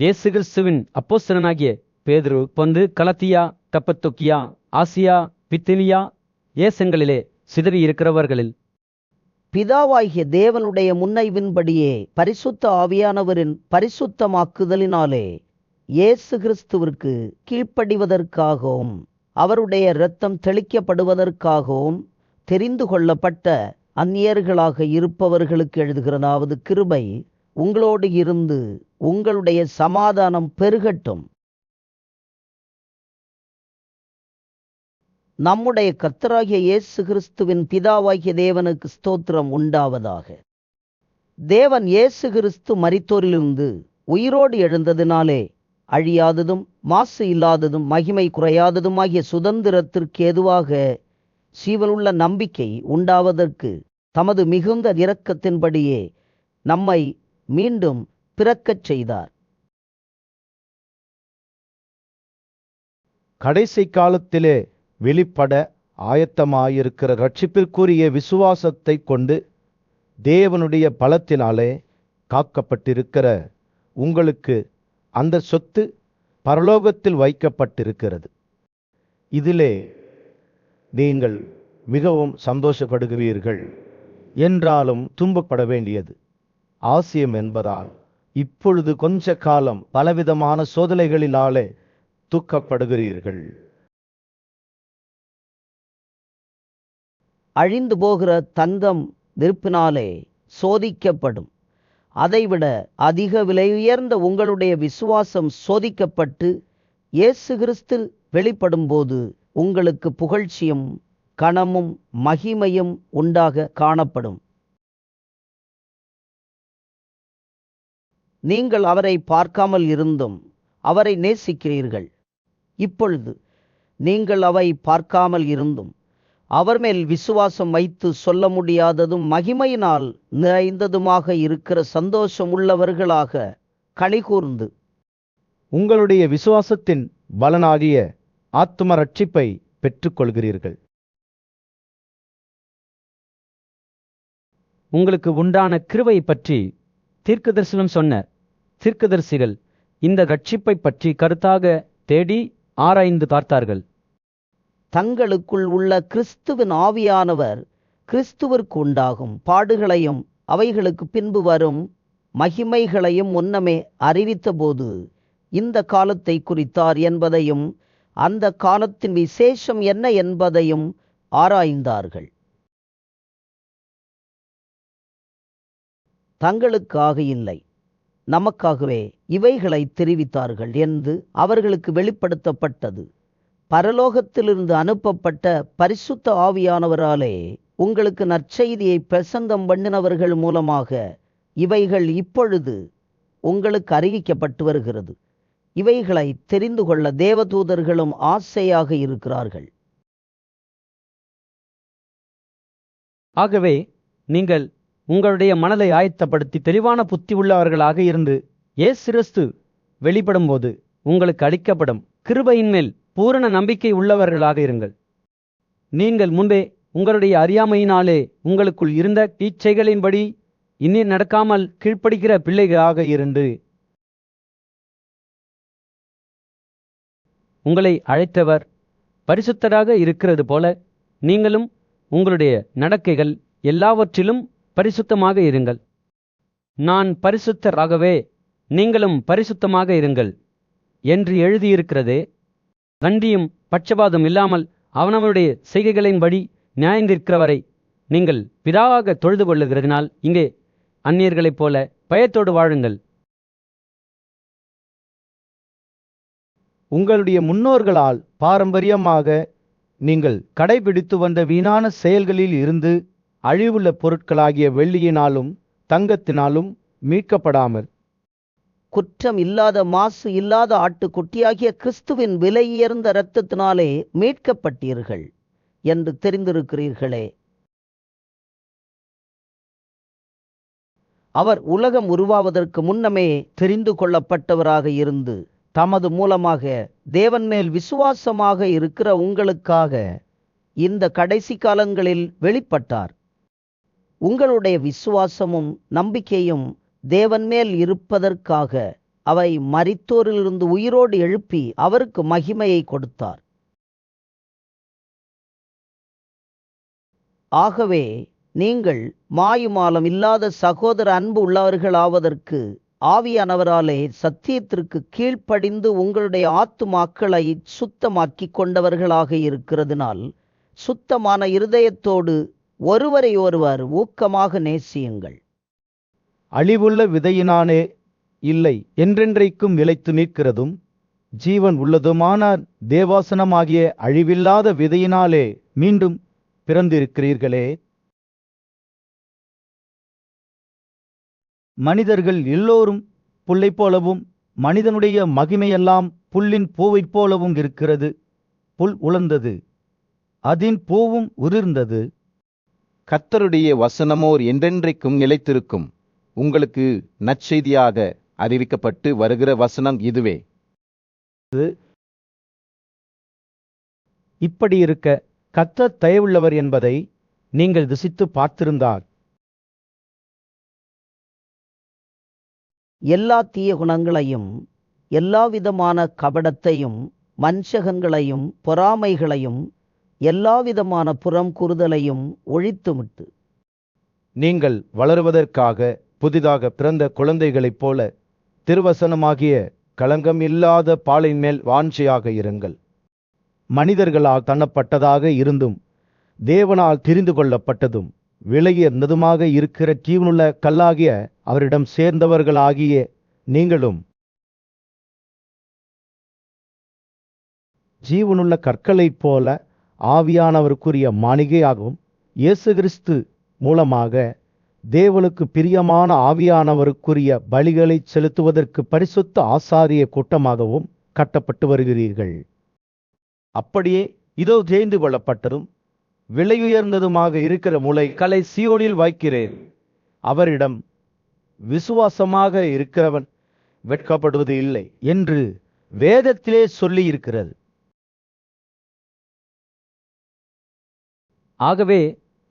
இயேசு கிறிஸ்துவின் அப்போஸ்தலனாகிய பேதுரு பொந்து கலத்தியா, கப்பத்தொக்கியா, ஆசியா, பித்திலியா ஏசங்களிலே சிதறியிருக்கிறவர்களில் பிதாவாகிய தேவனுடைய முன்னைவின்படியே பரிசுத்த ஆவியானவரின் பரிசுத்தமாக்குதலினாலே இயேசு கிறிஸ்துவிற்கு கீழ்ப்படிவதற்காகவும் அவருடைய இரத்தம் தெளிக்கப்படுவதற்காகவும் தெரிந்து கொள்ளப்பட்ட அந்நியர்களாக இருப்பவர்களுக்கு எழுதுகிறதாவது கிருபை உங்களோடு இருந்து உங்களுடைய சமாதானம் பெருகட்டும். நம்முடைய கர்த்தராகிய இயேசு கிறிஸ்துவின் பிதாவாகிய தேவனுக்கு ஸ்தோத்திரம் உண்டாவதாக. தேவன் இயேசு கிறிஸ்து மரித்தோரிலிருந்து உயிரோடு எழுந்ததினாலே அழியாததும் மாசு இல்லாததும் மகிமை குறையாததுமாகிய சுதந்திரத்திற்கு ஏதுவாக ஜீவனுள்ள நம்பிக்கை உண்டாவதற்கு தமது மிகுந்த இரக்கத்தின்படியே நம்மை மீண்டும் பிறக்கச் செய்தார். கடைசி காலத்திலே வெளிப்பட ஆயத்தமாயிருக்கிற இரட்சிப்பிற்குரிய விசுவாசத்தை கொண்டு தேவனுடைய பலத்தினாலே காக்கப்பட்டிருக்கிற உங்களுக்கு அந்த சொத்து பரலோகத்தில் வைக்கப்பட்டிருக்கிறது. இதிலே நீங்கள் மிகவும் சந்தோஷப்படுகிறீர்கள். என்றாலும் துன்பப்பட வேண்டியது அவசியம் என்பதால் இப்பொழுது கொஞ்ச காலம் பலவிதமான சோதனைகளினாலே துக்கப்படுகிறீர்கள். அழிந்து போகிற தங்கம் நெருப்பினாலே சோதிக்கப்படும். அதைவிட அதிக விலையுயர்ந்த உங்களுடைய விசுவாசம் சோதிக்கப்பட்டு இயேசு கிறிஸ்து வெளிப்படும்போது உங்களுக்கு புகழ்ச்சியும் கனமும் மகிமையும் உண்டாக காணப்படும். நீங்கள் அவரை பார்க்காமல் இருந்தும் அவரை நேசிக்கிறீர்கள். இப்பொழுது நீங்கள் அவரை பார்க்காமல் இருந்தும் அவர் மேல் விசுவாசம் வைத்து சொல்ல முடியாததும் மகிமையினால் நிறைந்ததுமாக இருக்கிற சந்தோஷம் உள்ளவர்களாக களிகூர்ந்து உங்களுடைய விசுவாசத்தின் பலனாகிய ஆத்தும ரட்சிப்பை பெற்றுக்கொள்கிறீர்கள். உங்களுக்கு உண்டான கிருபை பற்றி தீர்க்கதரிசனம் சொன்ன தீர்க்கதரிசிகள் இந்த ரட்சிப்பை பற்றி கருத்தாக தேடி ஆராய்ந்து பார்த்தார்கள். தங்களுக்குள் உள்ள கிறிஸ்துவின் ஆவியானவர் கிறிஸ்துவிற்கு உண்டாகும் பாடுகளையும் அவைகளுக்கு பின்பு வரும் மகிமைகளையும் முன்னமே அறிவித்தபோது இந்த காலத்தை குறித்தார் என்பதையும் அந்த காலத்தின் விசேஷம் என்ன என்பதையும் ஆராய்ந்தார்கள். தங்களுக்காக இல்லை, நமக்காகவே இவைகளை தெரிவித்தார்கள் என்று அவர்களுக்கு வெளிப்படுத்தப்பட்டது. பரலோகத்திலிருந்து அனுப்பப்பட்ட பரிசுத்த ஆவியானவராலே உங்களுக்கு நற்செய்தியை பிரசங்கம் பண்ணினவர்கள் மூலமாக இவைகள் இப்பொழுது உங்களுக்கு அறிவிக்கப்பட்டு வருகிறது. இவைகளை தெரிந்து கொள்ள தேவதூதர்களும் ஆசையாக இருக்கிறார்கள். ஆகவே நீங்கள் உங்களுடைய மனதை ஆயத்தப்படுத்தி தெளிவான புத்தி உள்ளவர்களாக இருந்து இயேசு கிறிஸ்து வெளிப்படும்போது உங்களுக்கு அளிக்கப்படும் கிருபையின் மேல் பூரண நம்பிக்கை உள்ளவர்களாக இருங்கள். நீங்கள் முன்பே உங்களுடைய அறியாமையினாலே உங்களுக்குள் இருந்த இச்சைகளின்படி இனி நடக்காமல் கீழ்ப்படுகிற பிள்ளைகளாக இருந்து உங்களை அழைத்தவர் பரிசுத்தராக இருக்கிறது போல நீங்களும் உங்களுடைய நடக்கைகள் எல்லாவற்றிலும் பரிசுத்தமாக இருங்கள். நான் பரிசுத்தராகவே நீங்களும் பரிசுத்தமாக இருங்கள் என்று எழுதியிருக்கிறதே. நன்றியும் பட்சபாதம் இல்லாமல் அவனவருடைய செய்கைகளின்படி நியாயந்திருக்கிறவரை நீங்கள் பிதாவாக தொழுது கொள்ளுகிறதினால் இங்கே அந்நியர்களைப் போல பயத்தோடு வாழுங்கள். உங்களுடைய முன்னோர்களால் பாரம்பரியமாக நீங்கள் கடைபிடித்து வந்த வீணான செயல்களில் இருந்து அழிவுள்ள பொருட்களாகிய வெள்ளியினாலும் தங்கத்தினாலும் மீட்கப்படாமல் குற்றம் இல்லாத மாசு இல்லாத ஆட்டுக்குட்டியாகிய கிறிஸ்துவின் விலையுயர்ந்த இரத்தத்தினாலே மீட்கப்பட்டீர்கள் என்று தெரிந்திருக்கிறீர்களே. அவர் உலகம் உருவாவதற்கு முன்னமே தெரிந்து கொள்ளப்பட்டவராக இருந்து தமது மூலமாக தேவன் மேல் விசுவாசமாக இருக்கிற உங்களுக்காக இந்த கடைசி காலங்களில் வெளிப்பட்டார். உங்களுடைய விசுவாசமும் நம்பிக்கையும் தேவன் மேல் இருப்பதற்காக அவை மரித்தோரிலிருந்து உயிரோடு எழுப்பி அவருக்கு மகிமையை கொடுத்தார். ஆகவே நீங்கள் மாயுமாலம் இல்லாத சகோதர அன்பு உள்ளவர்களாவதற்கு ஆவியானவராலே சத்தியத்திற்கு கீழ்ப்படிந்து உங்களுடைய ஆத்துமாக்களை சுத்தமாக்கிக் கொண்டவர்களாக இருக்கிறதுனால் சுத்தமான இருதயத்தோடு ஒருவரை ஒருவர் ஊக்கமாக நேசியுங்கள். அழிவுள்ள விதையினானே இல்லை, என்றென்றைக்கும் நிலைத்து நிற்கிறதும் ஜீவன் உள்ளதுமான தேவாசனமாகிய அழிவில்லாத விதையினாலே மீண்டும் பிறந்திருக்கிறீர்களே. மனிதர்கள் எல்லோரும் புல்லைப் போலவும் மனிதனுடைய மகிமையெல்லாம் புல்லின் பூவைப் போலவும் இருக்கிறது. புல் உலர்ந்தது, அதின் பூவும் உதிர்ந்தது. கர்த்தருடைய வசனமோர் என்றென்றைக்கும் நிலைத்திருக்கும். உங்களுக்கு நற்செய்தியாக அறிவிக்கப்பட்டு வருகிற வசனம் இதுவே. இப்படி இருக்க கர்த்தர் தயவுள்ளவர் என்பதை நீங்கள் ருசித்து பார்த்திருந்தார். எல்லா தீய குணங்களையும் எல்லாவிதமான கபடத்தையும் வஞ்சகங்களையும் பொறாமைகளையும் எல்லாவிதமான புறம் கூறுதலையும் ஒழித்துவிட்டு நீங்கள் வளருவதற்காக புதிதாக பிறந்த குழந்தைகளைப் போல திருவசனமாகிய களங்கம் இல்லாத பாலின் மேல் வாஞ்சையாக இருங்கள். மனிதர்களால் தன்னப்பட்டதாக இருந்தும் தேவனால் தெரிந்து கொள்ளப்பட்டதும் விலையுயர்ந்ததுமாக இருக்கிற ஜீவனுள்ள கல்லாகிய அவரிடம் சேர்ந்தவர்களாகிய நீங்களும் ஜீவனுள்ள கற்களைப் போல ஆவியானவருக்குரிய மாளிகையாகவும் இயேசு கிறிஸ்து மூலமாக தேவனுக்கு பிரியமான ஆவியானவருக்குரிய பலிகளை செலுத்துவதற்கு பரிசுத்த ஆசாரிய கூட்டமாகவும் கட்டப்பட்டு வருகிறீர்கள். அப்படியே இதோ தேய்ந்து கொள்ளப்பட்டதும் விலையுயர்ந்ததுமாக இருக்கிற முளைகளை சீயோனில் வைக்கிறேன். அவரிடம் விசுவாசமாக இருக்கிறவன் வெட்கப்படுவது இல்லை என்று வேதத்திலே சொல்லியிருக்கிறது. ஆகவே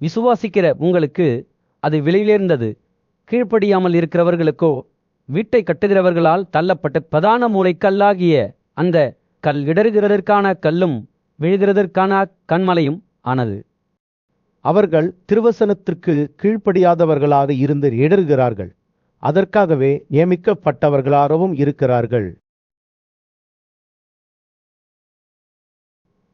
விசுவாசிக்கிற உங்களுக்கு அது விலையுயர்ந்தது. கீழ்ப்படியாமல் இருக்கிறவர்களுக்கோ வீட்டை கட்டுகிறவர்களால் தள்ளப்பட்ட பிரதான மூலைக்கல்லாகிய அந்த கல் இடறுகிறதற்கான கல்லும் விழுகிறதற்கான கண்மலையும் ஆனது. அவர்கள் திருவசனத்திற்கு கீழ்ப்படியாதவர்களாக இருந்து இடறுகிறார்கள். அதற்காகவே நியமிக்கப்பட்டவர்களாகவும் இருக்கிறார்கள்.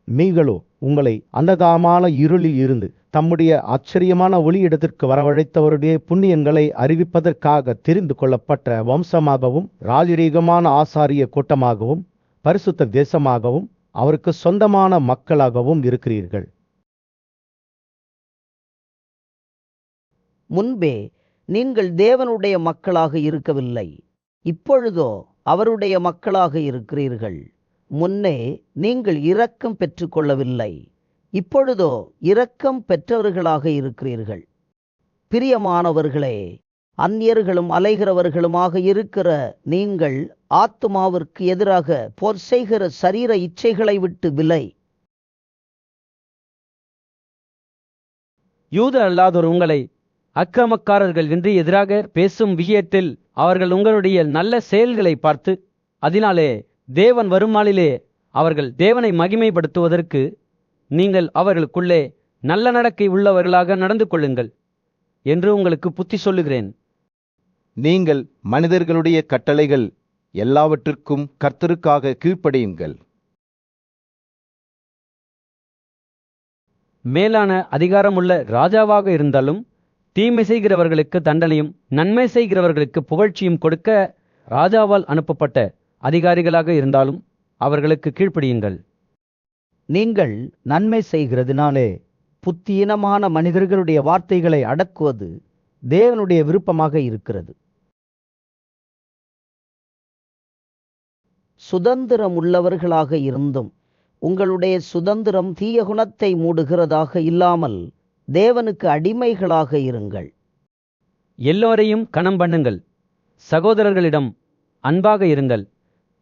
மீகளோ உங்களை அந்தகாமான இருளில் இருந்து தம்முடைய ஆச்சரியமான ஒளியிடத்திற்கு வரவழைத்தவருடைய புண்ணியங்களை அறிவிப்பதற்காக தெரிந்து கொள்ளப்பட்ட வம்சமாகவும் ராஜரீகமான ஆசாரிய கூட்டமாகவும் பரிசுத்த தேசமாகவும் அவருக்கு சொந்தமான மக்களாகவும் இருக்கிறீர்கள். முன்பே நீங்கள் தேவனுடைய மக்களாக இருக்கவில்லை, இப்பொழுதோ அவருடைய மக்களாக இருக்கிறீர்கள். முன்னே நீங்கள் இரக்கம் பெற்றுக்கொள்ளவில்லை, இப்பொழுதோ இரக்கம் பெற்றவர்களாக இருக்கிறீர்கள். பிரியமானவர்களே, அந்நியர்களும் அலைகிறவர்களுமாக இருக்கிற நீங்கள் ஆத்துமாவிற்கு எதிராக போர் செய்கிற சரீர இச்சைகளை விட்டு விலை. யூத அல்லாதோர் உங்களை அக்கிரமக்காரர்கள் என்று எதிராக பேசும் விஷயத்தில் அவர்கள் உங்களுடைய நல்ல செயல்களை பார்த்து அதனாலே தேவன் வருமாளிலே அவர்கள் தேவனை மகிமைப்படுத்துவதற்கு நீங்கள் அவர்களுக்குள்ளே நல்ல நடக்கை உள்ளவர்களாக நடந்து கொள்ளுங்கள் என்று உங்களுக்கு புத்தி சொல்லுகிறேன். நீங்கள் மனிதர்களுடைய கட்டளைகள் எல்லாவற்றிற்கும் கர்த்தருக்காக கீழ்ப்படியுங்கள். மேலான அதிகாரமுள்ள ராஜாவாக இருந்தாலும் தீமை செய்கிறவர்களுக்கு தண்டனையும் நன்மை செய்கிறவர்களுக்கு புகழ்ச்சியும் கொடுக்க ராஜாவால் அனுப்பப்பட்ட அதிகாரிகளாக இருந்தாலும் அவர்களுக்கு கீழ்ப்படியுங்கள். நீங்கள் நன்மை செய்கிறதுனாலே புத்தியீனமான மனிதர்களுடைய வார்த்தைகளை அடக்குவது தேவனுடைய விருப்பமாக இருக்கிறது. சுதந்திரம் உள்ளவர்களாக இருந்தும் உங்களுடைய சுதந்திரம் தீய குணத்தை மூடுகிறதாக இல்லாமல் தேவனுக்கு அடிமைகளாக இருங்கள். எல்லோரையும் கனம் பண்ணுங்கள். சகோதரர்களிடம் அன்பாக இருங்கள்.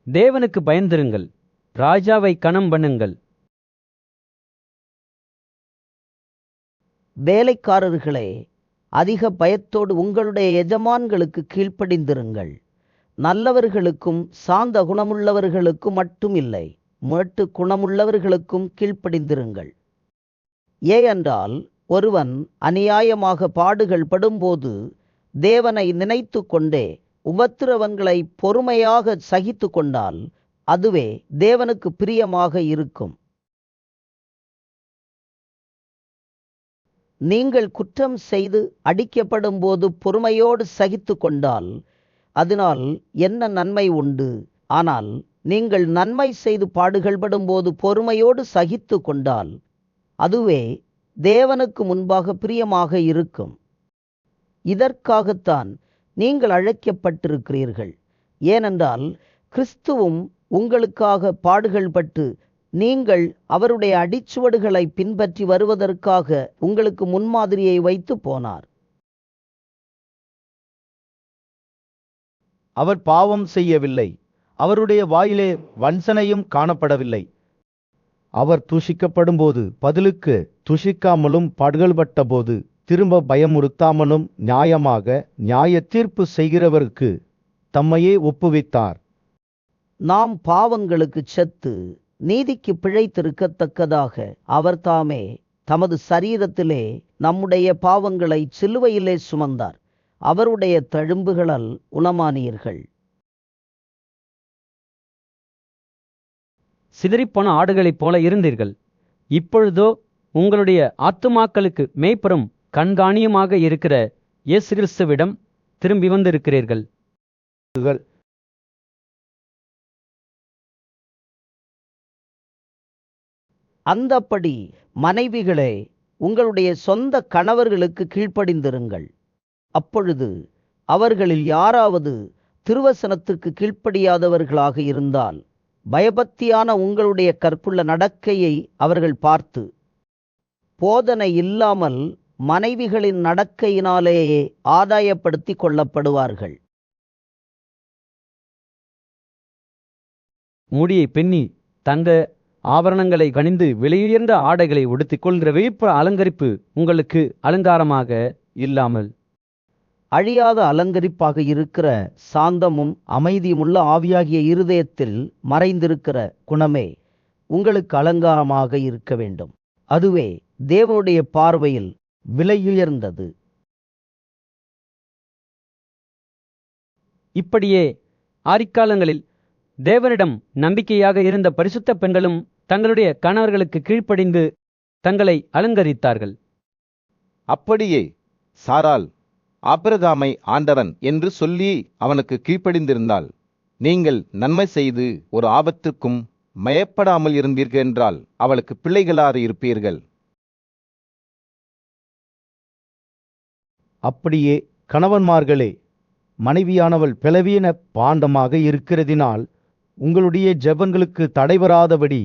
தேவனுக்கு பயந்திருங்கள். ராஜாவை கனம் பண்ணுங்கள். வேலைக்காரர்களே, அதிக பயத்தோடு உங்களுடைய எஜமான்களுக்கு கீழ்ப்படிந்திருங்கள். நல்லவர்களுக்கும் சாந்த குணமுள்ளவர்களுக்கும் மட்டும் இல்லை, மேட்டு குணமுள்ளவர்களுக்கும் கீழ்ப்படிந்திருங்கள். ஏனென்றால் ஒருவன் அநியாயமாக பாடுகள் படும்போது தேவனை நினைத்து கொண்டே உபத்திரவங்களை பொறுமையாக சகித்து கொண்டால் அதுவே தேவனுக்கு பிரியமாக இருக்கும். நீங்கள் குற்றம் செய்து அடிக்கப்படும் போது பொறுமையோடு சகித்து கொண்டால் அதனால் என்ன நன்மை உண்டு? ஆனால் நீங்கள் நன்மை செய்து பாடுகள் படும்போது பொறுமையோடு சகித்து கொண்டால் அதுவே தேவனுக்கு முன்பாக பிரியமாக இருக்கும். இதற்காகத்தான் நீங்கள் அழைக்கப்பட்டிருக்கிறீர்கள். ஏனென்றால் கிறிஸ்துவும் உங்களுக்காக பாடுகள் பட்டு நீங்கள் அவருடைய அடிச்சுவடுகளை பின்பற்றி வருவதற்காக உங்களுக்கு முன்மாதிரியை வைத்து போனார். அவர் பாவம் செய்யவில்லை, அவருடைய வாயிலே வஞ்சனையும் காணப்படவில்லை. அவர் தூஷிக்கப்படும்போது பதிலுக்கு தூஷிக்காமலும் பாடுகள்பட்ட போது திரும்ப பயமுறுத்தாமலும் நியாயமாக நியாய தீர்ப்பு செய்கிறவருக்கு தம்மையே ஒப்புவித்தார். நாம் பாவங்களுக்கு செத்து நீதிக்கு பிழைத்திருக்கத்தக்கதாக அவர் தாமே தமது சரீரத்திலே நம்முடைய பாவங்களை சிலுவையிலே சுமந்தார். அவருடைய தழும்புகளால் குணமானீர்கள். சிதறிப்போன ஆடுகளைப் போல இருந்தீர்கள். இப்பொழுதோ உங்களுடைய ஆத்துமாக்களுக்கு மேய்ப்பரும் கண்காணியுமாக இருக்கிற இயேசு கிறிஸ்துவிடம் திரும்பி வந்திருக்கிறீர்கள். அந்தப்படி மனைவிகளே, உங்களுடைய சொந்த கணவர்களுக்கு கீழ்ப்படிந்திருங்கள். அப்பொழுது அவர்களில் யாராவது திருவசனத்துக்கு கீழ்ப்படியாதவர்களாக இருந்தால் பயபக்தியான உங்களுடைய கற்புள்ள நடக்கையை அவர்கள் பார்த்து போதனை இல்லாமல் மனைவிகளின் நடக்கையினாலேயே ஆதாயப்படுத்திக் கொள்ளப்படுவார்கள். முடியை பின்னி தங்க ஆபரணங்களை கணிந்து விலையுயர்ந்த ஆடைகளை உடுத்திக் கொள்கிற வெளிப்புற அலங்கரிப்பு உங்களுக்கு அலங்காரமாக இல்லாமல் அழியாத அலங்கரிப்பாக இருக்கிற சாந்தமும் அமைதியுமுள்ள ஆவியாகிய இருதயத்தில் மறைந்திருக்கிற குணமே உங்களுக்கு அலங்காரமாக இருக்க வேண்டும். அதுவே தேவனுடைய பார்வையில் விலையுயர்ந்தது. இப்படியே ஆரிக்காலங்களில் தேவனிடம் நம்பிக்கையாக இருந்த பரிசுத்த பெண்களும் தங்களுடைய கணவர்களுக்கு கீழ்ப்படிந்து தங்களை அலங்கரித்தார்கள். அப்படியே சாராள் ஆபிரகாமை ஆண்டவன் என்று சொல்லி அவனுக்கு கீழ்ப்படிந்திருந்தால், நீங்கள் நன்மை செய்து ஒரு ஆபத்துக்கும் மயப்படாமல் இருந்தீர்கள் என்றால் அவளுக்கு பிள்ளைகளாக இருப்பீர்கள். அப்படியே கணவன்மார்களே, மனைவியானவள் பலவீன பாண்டமாக இருக்கிறதினால் உங்களுடைய ஜெபங்களுக்கு தடைவராதபடி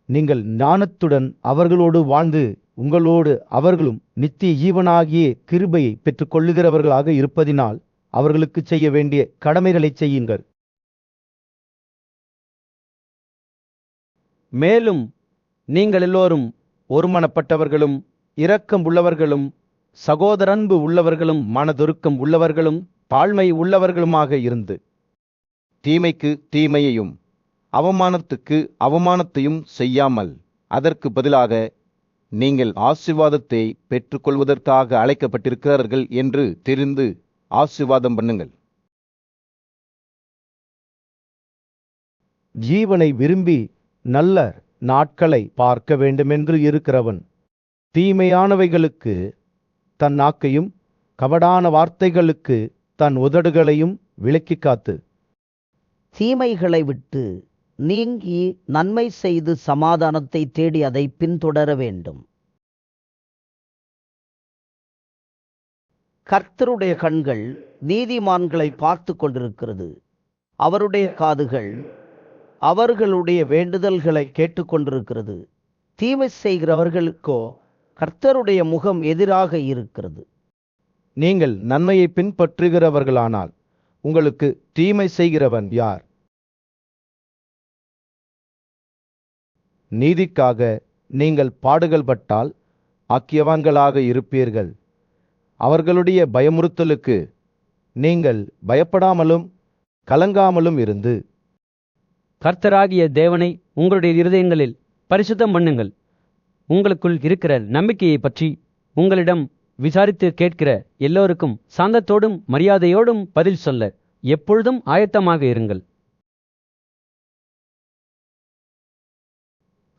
நீங்கள் ஞானத்துடன் அவர்களோடு வாழ்ந்து உங்களோடு அவர்களும் நித்திய ஜீவனாகிய கிருபையை பெற்றுக்கொள்ளுகிறவர்களாக இருப்பதினால் அவர்களுக்கு செய்ய வேண்டிய கடமைகளை செய்யுங்கள். மேலும் நீங்கள் எல்லோரும் ஒருமனப்பட்டவர்களும் இரக்கம் உள்ளவர்களும் சகோதரன்பு உள்ளவர்களும் மனதுருக்கம் உள்ளவர்களும் தாழ்மை உள்ளவர்களுமாக இருந்து தீமைக்கு தீமையையும் அவமானத்துக்கு அவமானத்தையும் செய்யாமல் அதற்கு பதிலாக நீங்கள் ஆசீர்வாதத்தை பெற்றுக்கொள்வதற்காக அழைக்கப்பட்டிருக்கிறார்கள் என்று தெரிந்து ஆசீர்வாதம் பண்ணுங்கள். ஜீவனை விரும்பி நல்ல நாட்களை பார்க்க வேண்டுமென்று இருக்கிறவன் தீமையானவைகளுக்கு தன் நாக்கையும் கபடான வார்த்தைகளுக்கு தன் உதடுகளையும் விலக்கி காத்து தீமைகளை விட்டு நீங்கி நன்மை செய்து சமாதானத்தை தேடி அதை பின்தொடர வேண்டும். கர்த்தருடைய கண்கள் நீதிமான்களை பார்த்து கொண்டிருக்கிறது. அவருடைய காதுகள் அவர்களுடைய வேண்டுதல்களை கேட்டுக்கொண்டிருக்கிறது. தீமை செய்கிறவர்களுக்கோ கர்த்தருடைய முகம் எதிராக இருக்கிறது. நீங்கள் நன்மையை பின்பற்றுகிறவர்களானால் உங்களுக்கு தீமை செய்கிறவன் யார்? நீதிக்காக நீங்கள் பாடுகள் பட்டால் ஆக்கியவான்களாக இருப்பீர்கள். அவர்களுடைய பயமுறுத்தலுக்கு நீங்கள் பயப்படாமலும் கலங்காமலும் இருந்து கர்த்தராகிய தேவனை உங்களுடைய இருதயங்களில் பரிசுத்தம் பண்ணுங்கள். உங்களுக்குள் இருக்கிற நம்பிக்கையை பற்றி உங்களிடம் விசாரித்து கேட்கிற எல்லோருக்கும் சாந்தத்தோடும் மரியாதையோடும் பதில் சொல்ல எப்பொழுதும் ஆயத்தமாக இருங்கள்.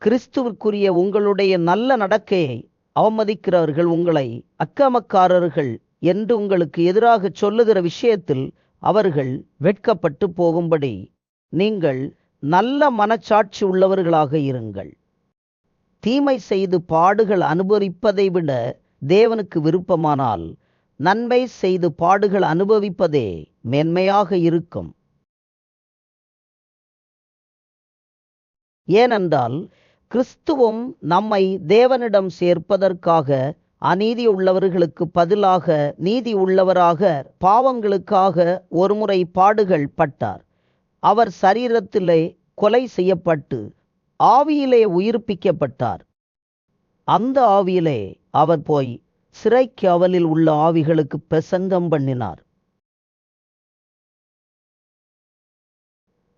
கிறிஸ்துவுக்குரிய உங்களுடைய நல்ல நடக்கையை அவமதிக்கிறவர்கள் உங்களை அக்கிரமக்காரர்கள் என்று உங்களுக்கு எதிராக சொல்லுகிற விஷயத்தில் அவர்கள் வெட்கப்பட்டு போகும்படி நீங்கள் நல்ல மனச்சாட்சி உள்ளவர்களாக இருங்கள். தீமை செய்து பாடுகள் அனுபவிப்பதை விட தேவனுக்கு விருப்பமானால் நன்மை செய்து பாடுகள் அனுபவிப்பதே மேன்மையாக இருக்கும். ஏனென்றால் கிறிஸ்துவும் நம்மை தேவனிடம் சேர்ப்பதற்காக அநீதி உள்ளவர்களுக்கு பதிலாக நீதி உள்ளவராக பாவங்களுக்காக ஒருமுறை பாடுகள் பட்டார். அவர் சரீரத்திலே கொலை செய்யப்பட்டு ஆவியிலே உயிர்ப்பிக்கப்பட்டார். அந்த ஆவியிலே அவர் போய் சிறைக்காவலில் உள்ள ஆவிகளுக்கு பிரசங்கம் பண்ணினார்.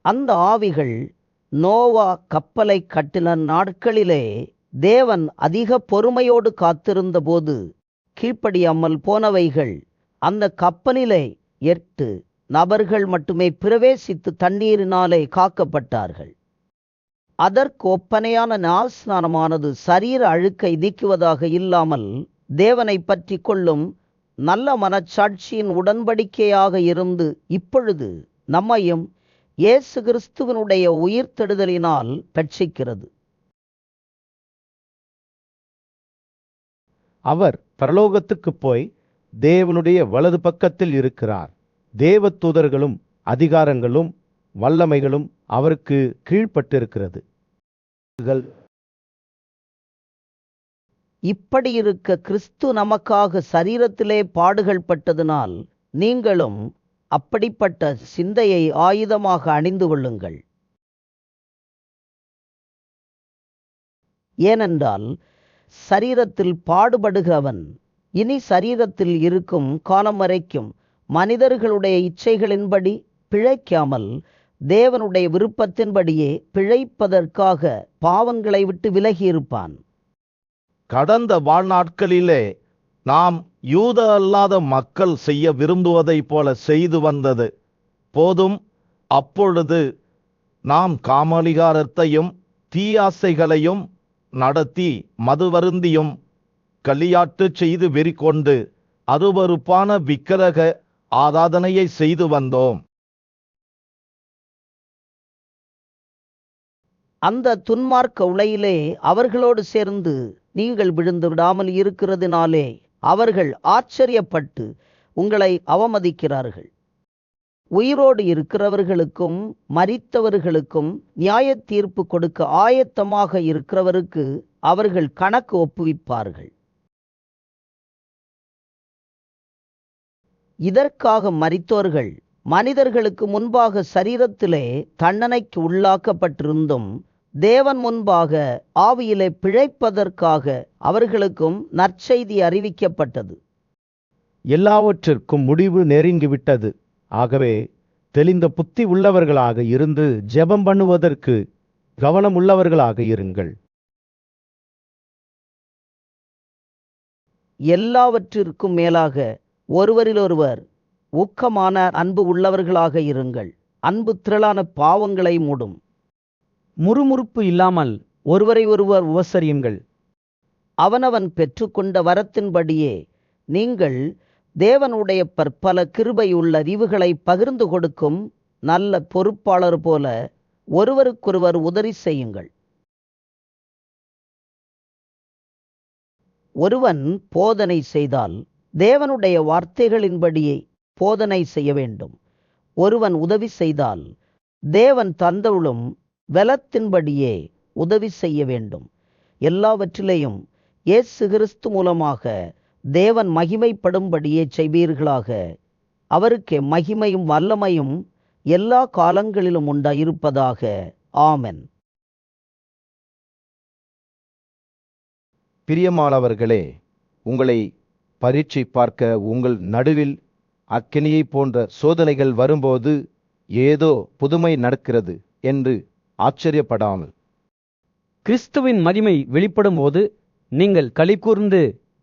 அந்த ஆவிகள் நோவா கப்பலை கட்டின நாட்களிலே தேவன் அதிக பொறுமையோடு காத்திருந்த போது கீழ்ப்படியாமல் போனவைகள் அந்த கப்பலிலே 8 நபர்கள் மட்டுமே பிரவேசித்து தண்ணீரினாலே காக்கப்பட்டார்கள். அதற்கு ஒப்பனையான ஞானஸ்நானமானது சரீர அழுக்கை நீக்குவதாக இல்லாமல் தேவனை பற்றி கொள்ளும் நல்ல மனச்சாட்சியின் உடன்படிக்கையாக இருந்து இப்பொழுது நம்மையும் இயேசு கிறிஸ்துவினுடைய உயிர்த்தெழுதலினால் ரட்சிக்கிறது. அவர் பரலோகத்துக்குப் போய் தேவனுடைய வலது பக்கத்தில் இருக்கிறார். தேவதூதர்களும் அதிகாரங்களும் வல்லமைகளும் அவருக்கு கீழ்ப்பட்டிருக்கிறது. இப்படி இருக்க கிறிஸ்து நமக்காக சரீரத்திலே பாடுகள் பட்டதினால் நீங்களும் அப்படிப்பட்ட சிந்தையை ஆயுதமாக அணிந்து கொள்ளுங்கள். ஏனென்றால் சரீரத்தில் பாடுபடுகிறவன் இனி சரீரத்தில் இருக்கும் காலம் வரைக்கும் மனிதர்களுடைய இச்சைகளின்படி பிழைக்காமல் தேவனுடைய விருப்பத்தின்படியே பிழைப்பதற்காக பாவங்களை விட்டு விலகியிருப்பான். கடந்த வாழ்நாட்களிலே நாம் யூத அல்லாத மக்கள் செய்ய விரும்புவதைப் போல செய்து வந்தது போதும். அப்பொழுது நாம் காமலிகாரத்தையும் தீயாசைகளையும் நடத்தி மதுவருந்தியும் களியாட்டு செய்து வெறிகொண்டு அருவருப்பான விக்கிரக ஆராதனையை செய்து வந்தோம். அந்த துன்மார்க்க உலையிலே அவர்களோடு சேர்ந்து நீங்கள் விழுந்து விடாமல் இருக்கிறதினாலே அவர்கள் ஆச்சரியப்பட்டு உங்களை அவமதிக்கிறார்கள். உயிரோடு இருக்கிறவர்களுக்கும் மரித்தவர்களுக்கும் நியாய தீர்ப்பு கொடுக்க ஆயத்தமாக இருக்கிறவருக்கு அவர்கள் கணக்கு ஒப்புவிப்பார்கள். இதற்காக மரித்தோர்கள் மனிதர்களுக்கு முன்பாக சரீரத்திலே தண்டனைக்கு உள்ளாக்கப்பட்டிருந்தும் தேவன் முன்பாக ஆவியிலே பிழைப்பதற்காக அவர்களுக்கும் நற்செய்தி அறிவிக்கப்பட்டது. எல்லாவற்றிற்கும் முடிவு நெருங்கிவிட்டது. ஆகவே தெளிந்த புத்தி உள்ளவர்களாக இருந்து ஜெபம் பண்ணுவதற்கு கவனமுள்ளவர்களாக இருங்கள். எல்லாவற்றிற்கும் மேலாக ஒருவரிலொருவர் ஊக்கமான அன்பு உள்ளவர்களாக இருங்கள். அன்பு திரளான பாவங்களை மூடும். முறுமுறுப்பு இல்லாமல் ஒருவரை ஒருவர் உபசரியுங்கள். அவனவன் பெற்றுக்கொண்ட வரத்தின்படியே நீங்கள் தேவனுடைய பற்பல கிருபையுள்ள ஈவுகளை பகிர்ந்து கொடுக்கும் நல்ல பொறுப்பாளர் போல ஒருவருக்கொருவர் உதவி செய்யுங்கள். ஒருவன் போதனை செய்தால் தேவனுடைய வார்த்தைகளின்படியே போதனை செய்ய வேண்டும். ஒருவன் உதவி செய்தால் தேவன் தந்தவுளும் பலத்தின்படியே உதவி செய்ய வேண்டும். எல்லாவற்றிலேயும் இயேசு கிறிஸ்து மூலமாக தேவன் மகிமைப்படும்படியே செய்வீர்களாக. அவருக்கே மகிமையும் வல்லமையும் எல்லா காலங்களிலும் உண்டாயிருப்பதாக. ஆமென். பிரியமானவர்களே, உங்களை பரீட்சை பார்க்க உங்கள் நடுவில் அக்கினியைப் போன்ற சோதனைகள் வரும்போது ஏதோ புதுமை நடக்கிறது என்று ஆச்சரியப்படாமல் கிறிஸ்துவின் மகிமை வெளிப்படும்போது நீங்கள் களிகூர்ந்து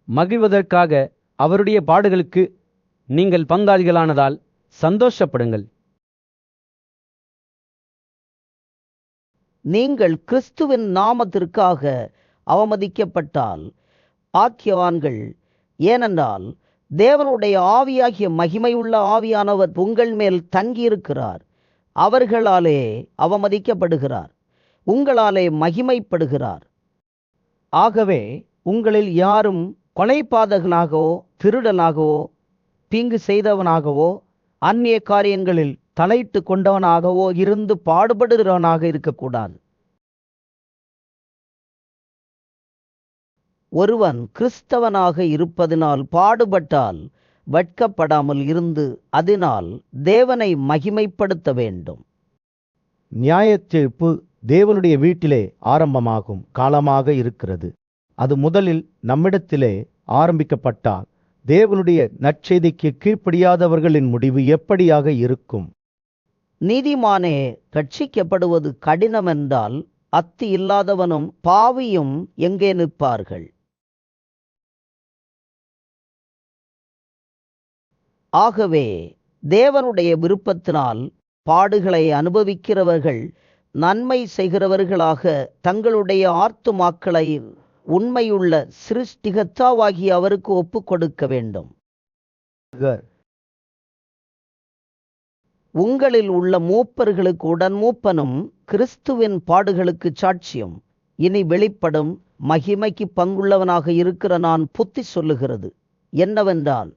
மகிழ்வதற்காக அவருடைய பாடுகளுக்கு நீங்கள் பங்காளிகளானதால் சந்தோஷப்படுங்கள். நீங்கள் கிறிஸ்துவின் நாமத்திற்காக அவமதிக்கப்பட்டால் ஆக்கியவான்கள். ஏனென்றால் தேவனுடைய ஆவியாகிய மகிமையுள்ள ஆவியானவர் உங்கள் மேல் தங்கியிருக்கிறார். அவர்களாலே அவமதிக்கப்படுகிறார், உங்களாலே மகிமைப்படுகிறார். ஆகவே உங்களில் யாரும் கொலைபாதகனாகவோ திருடனாகவோ தீங்கு செய்தவனாகவோ அந்நிய காரியங்களில் தலையிட்டு கொண்டவனாகவோ இருந்து பாடுபடுகிறவனாக இருக்கக்கூடாது. ஒருவன் கிறிஸ்தவனாக இருப்பதினால் பாடுபட்டால் வெட்கப்படாமல் இருந்து அதனால் தேவனை மகிமைப்படுத்த வேண்டும். நியாயத்தீர்ப்பு தேவனுடைய வீட்டிலே ஆரம்பமாகும் காலமாக இருக்கிறது. அது முதலில் நம்மிடத்திலே ஆரம்பிக்கப்பட்டால் தேவனுடைய நற்செய்திக்கு கீழ்ப்படியாதவர்களின் முடிவு எப்படியாக இருக்கும்? நீதிமானே ரட்சிக்கப்படுவது கடினமென்றால் அத்தி இல்லாதவனும் பாவியும் எங்கே நிற்பார்கள்? ஆகவே தேவனுடைய விருப்பத்தினால் பாடுகளை அனுபவிக்கிறவர்கள் நன்மை செய்கிறவர்களாக தங்களுடைய ஆத்துமாக்களை உண்மையுள்ள சிருஷ்டிகர்த்தாவாகிய அவருக்கு ஒப்புக் கொடுக்க வேண்டும். உங்களில் உள்ள மூப்பர்களுக்கு உடன் மூப்பனும் கிறிஸ்துவின் பாடுகளுக்கு சாட்சியம். இனி வெளிப்படும் மகிமைக்கு பங்குள்ளவனாக இருக்கிற நான் புத்தி சொல்லுகிறது என்னவென்றால்,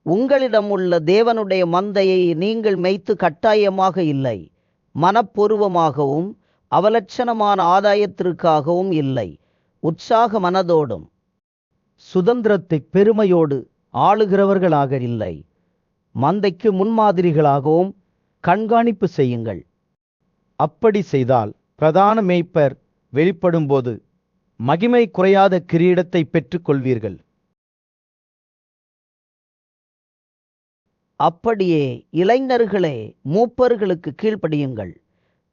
உங்களிடம் உள்ள தேவனுடைய மந்தையை நீங்கள் மேய்த்து கட்டாயமாக இல்லை, மனப்பூர்வமாகவும் அவலட்சணமான ஆதாயத்திற்காகவும் இல்லை, உற்சாக மனதோடும் சுதந்திரத்தை பெருமையோடு ஆளுகிறவர்களாக இல்லை, மந்தைக்கு முன்மாதிரிகளாகவும் கண்காணிப்பு செய்யுங்கள். அப்படி செய்தால் பிரதான மேய்ப்பர் வெளிப்படும்போது மகிமை குறையாத கிரீடத்தை பெற்றுக்கொள்வீர்கள். அப்படியே இளைஞர்களே மூப்பர்களுக்கு கீழ்ப்படியுங்கள்.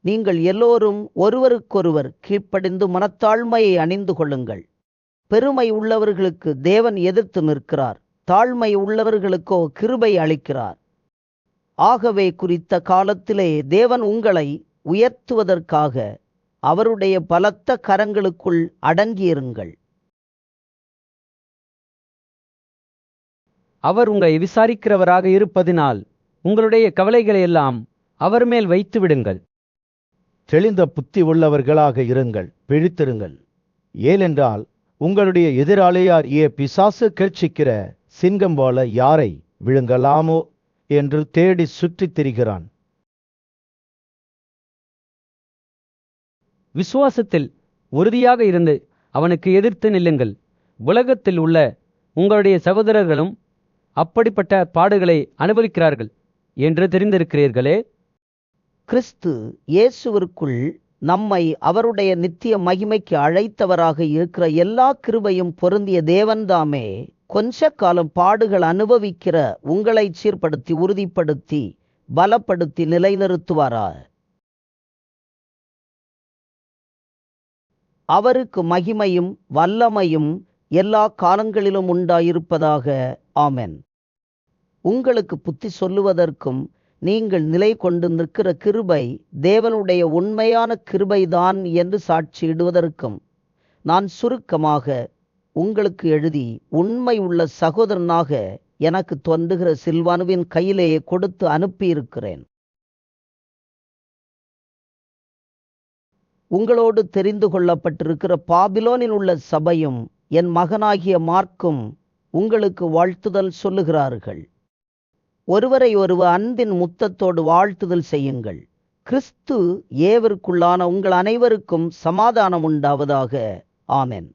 நீங்கள் எல்லோரும் ஒருவருக்கொருவர் கீழ்ப்படிந்து மனத்தாழ்மையை அணிந்து கொள்ளுங்கள். பெருமை உள்ளவர்களுக்கு தேவன் எதிர்த்து நிற்கிறார், தாழ்மை உள்ளவர்களுக்கோ கிருபை அளிக்கிறார். ஆகவே குறித்த காலத்திலே தேவன் உங்களை உயர்த்துவதற்காக அவருடைய பலத்த கரங்களுக்குள் அடங்கியிருங்கள். அவர் உங்களை விசாரிக்கிறவராக இருப்பதினால் உங்களுடைய கவலைகளை எல்லாம் அவர் மேல் வைத்து விடுங்கள். தெளிந்த புத்தி உள்ளவர்களாக இருங்கள், விழித்திருங்கள். ஏனென்றால் உங்களுடைய எதிராளியார் பிசாசு கர்ச்சிக்கிற சிங்கம் போல யாரை விழுங்கலாமோ என்று தேடி சுற்றித் திரிகிறான். விசுவாசத்தில் உறுதியாக இருந்து அவனுக்கு எதிர்த்து நில்லுங்கள். உலகத்தில் உள்ள உங்களுடைய சகோதரர்களும் அப்படிப்பட்ட பாடுகளை அனுபவிக்கிறார்கள் என்று தெரிந்திருக்கிறீர்களே. கிறிஸ்து இயேசுவிற்குள் நம்மை அவருடைய நித்திய மகிமைக்கு அழைத்தவராக இருக்கிற எல்லா கிருபையும் பொருந்திய தேவன்தாமே கொஞ்ச காலம் பாடுகள் அனுபவிக்கிற உங்களை சீர்படுத்தி உறுதிப்படுத்தி பலப்படுத்தி நிலைநிறுத்துவாரா. அவருக்கு மகிமையும் வல்லமையும் எல்லா காலங்களிலும் உண்டாயிருப்பதாக. ஆமென். உங்களுக்கு புத்தி சொல்லுவதற்கும் நீங்கள் நிலை கொண்டு நிற்கிற கிருபை தேவனுடைய உண்மையான கிருபைதான் என்று சாட்சியிடுவதற்கும் நான் சுருக்கமாக உங்களுக்கு எழுதி உண்மை உள்ள சகோதரனாக எனக்கு தோன்றுகிற சில்வானுவின் கையிலேயே கொடுத்து அனுப்பியிருக்கிறேன். உங்களோடு தெரிந்து கொள்ளப்பட்டிருக்கிற பாபிலோனில் உள்ள சபையும் என் மகனாகிய மார்க்கும் உங்களுக்கு வாழ்த்துதல் சொல்லுகிறார்கள். ஒருவரை ஒருவர் அன்பின் முத்தத்தோடு வாழ்த்துதல் செய்யுங்கள். கிறிஸ்து ஏவருக்குள்ளான உங்கள் அனைவருக்கும் சமாதானம் உண்டாவதாக. ஆமென்.